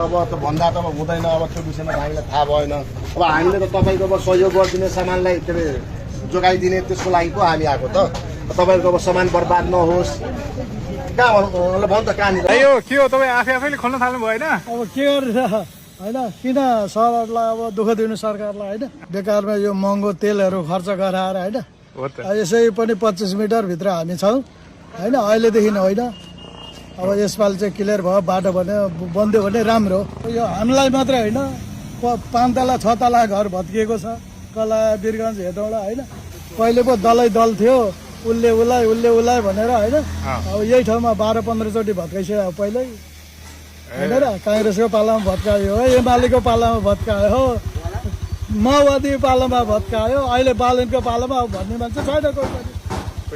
अब त भन्दा त हुँदैन। अब त्यो विषयमा हामीलाई थाहा भएन। अब हामीले त तपाईँको अब सहयोग गरिदिने सामानलाई के अरे जोगाइदिने त्यसको लागि पो हामी आएको त। तपाईँको अब सामान बर्बाद नहोस् कहाँ भन्नु त कहाँनिर यो के हो तपाईँ आफैले खोल्न थाल्नु भएन? अब के गरेर होइन किन सरहरूलाई अब दुःख दिनु सरकारलाई होइन बेकारमा यो महँगो तेलहरू खर्च गराएर होइन यसै पनि 25 मिटरभित्र हामी छौँ होइन अहिलेदेखि होइन। अब यसपालि चाहिँ क्लियर भयो बाटो भने बन्दियो भने राम्रो। यो हामीलाई मात्रै होइन 5 तला 6 तला घर भत्किएको छ कला वीरगञ्ज हेटौँडा होइन। पहिले पो दल थियो उसले उसलाई भनेर होइन। अब यही ठाउँमा 12-15 चोटि भत्काइसक्यो पहिल्यै होइन र। काङ्ग्रेसको पालामा भत्कायो हो, एमालेको पालामा भत्कायो, माओवादी पालामा भत्कायो, अहिले बालनको पालामा भन्ने मान्छे छैन कोही पनि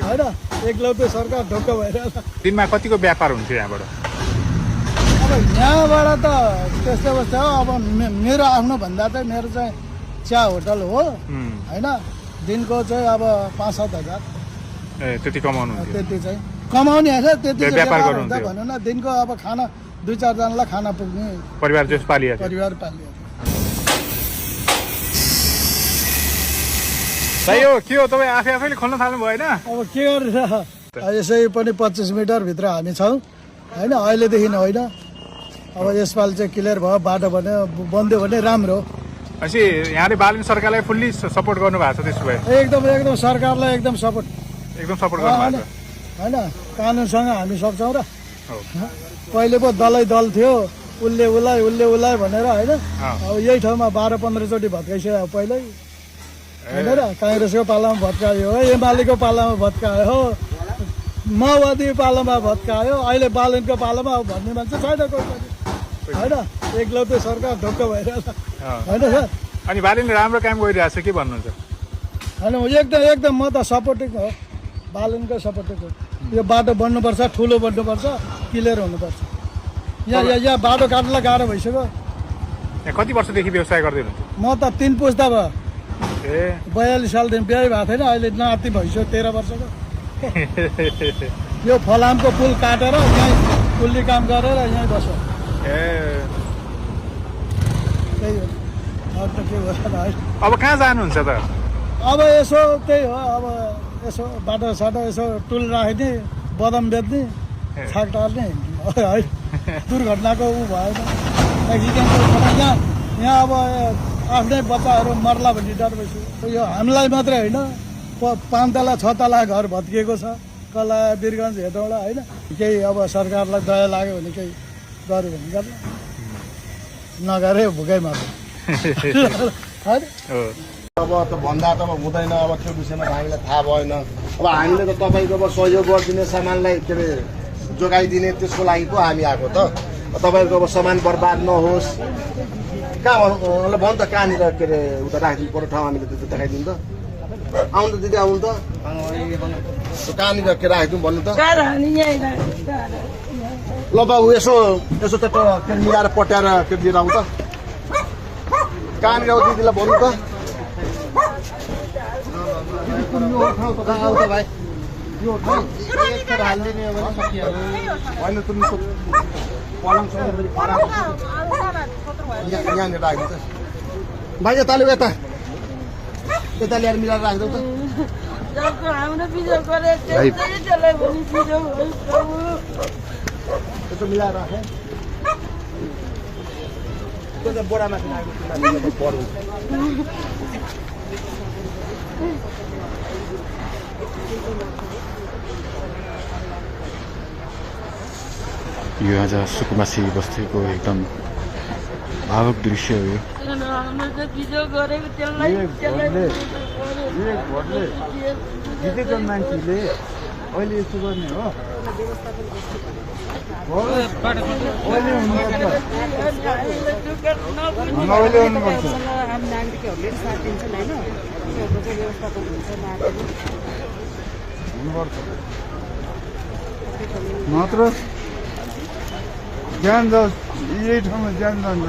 होइन। एकलौटे सरकार ढुक्क भइरहेछ। दिनमा कतिको व्यापार हुन्थ्यो यहाँबाट? अब यहाँबाट त त्यस्तै अवस्था हो। अब मेरो आफ्नो भन्दा चाहिँ मेरो चाहिँ चिया होटल हो होइन। दिनको चाहिँ अब 5-7 हजार त्यति कमाउनु त्यति चाहिँ कमाउने होइन। त्यति व्यापार हुन्छ भनौँ न। दिनको अब खाना 2-4 जनालाई खाना पुग्ने परिवार जस पालिया यो के हो तपाईँ आफैले खोल्न थाल्नु भएन? अब के गरेर यसै पनि 25 मिटरभित्र हामी छौँ होइन अहिलेदेखि होइन। अब यसपालि चाहिँ क्लियर भयो बाटो भने बन्दियो भने राम्रो। भनेपछि यहाँले बालन सरकारलाई फुल्ली सपोर्ट गर्नु भएको छ? त्यसो भए एकदम सरकारलाई एकदम सपोर्ट गर्नु भएको छ होइन। कानुनसँग हामी सक्छौँ र। पहिले पो दल थियो उसले उसलाई भनेर होइन। अब यही ठाउँमा 12-15 चोटि भत्काइसक्यो पहिल्यै होइन र। काङ्ग्रेसको पालामा भत्कायो हो, एमालेको पालामा भत्कायो हो, माओवादी पालामा भत्कायो, अहिले बालनको पालामा भन्ने मान्छे छैन कोही पनि होइन। एकलौटे सरकार ढुक्क भइरहेछ होइन सर। अनि बालनले राम्रो काम गरिरहेको छ के भन्नुहुन्छ? होइन एकदम म त सपोर्टिङ हो बालनको सपोर्टिङ हो। यो बाटो बन्नुपर्छ, ठुलो बन्नुपर्छ, क्लियर हुनुपर्छ। यहाँ बाटो काट्नलाई गाह्रो भइसक्यो। कति वर्षदेखि व्यवसाय गर्दै हुनुहुन्छ? म त 3 पुस्ता भयो। 42 सालदेखि बिहे भएको थिएन, अहिले नाति भइसक्यो 13 वर्षको। यो फलामको पुल काटेर यहीँ कुल्ली काम गरेर यहीँ बस्यो। त्यही हो। अब त के भयो? अब कहाँ जानुहुन्छ त? अब यसो त्यही हो। अब यसो बाटो यसो टुल राख्ने, बदम बेच्ने, छाक टार्ने है। दुर्घटनाको ऊ भएन एक्सिडेन्ट। यहाँ अब आफ्नै बच्चाहरू मर्ला भन्ने डर भइसक्यो। यो हामीलाई मात्रै होइन 5 तला 6 तला घर भत्किएको छ कला वीरगञ्ज हेटौँडा होइन। केही अब सरकारलाई दया लाग्यो भने केही गर्यो भने गर्नु, नगरे भुकै मात्रै होइन। अब त भन्दा त हुँदैन। अब त्यो विषयमा हामीलाई थाहा भएन। अब हामीले त तपाईँको अब सहयोग गरिदिने सामानलाई के अरे जोगाइदिने त्यसको लागि पो हामी आएको त। तपाईँको अब सामान बर्बाद नहोस् कहाँ भन्नु त कहाँनिर के अरे उता राखिदिनु पर्ने ठाउँ हामीले त्यो देखाइदिनु त। आउनु त दिदी आउनु त कहाँनिर के राखिदिउँ भन्नु त। ल बाबु यसो त मिलाएर पट्याएर के लिएर आउँ त। कहाँनिर आऊ दिदीलाई भन्नु त। भाइ यो हालिदिने होइन तुमको पलङसँग यहाँनिर राखिदिन्छ भाइ। यता ल्याएर मिलाएर राखिदेऊ त। यसो मिलाएर राखेँ बोरामाथि राखेको यो आज सुकुमासी बस्तीको एकदम भावुक दृश्य हो। यो मान्छेले अहिले यस्तो गर्ने हो मात्र ज्यान जाओस् यही ठाउँमा ज्यान जान्छ।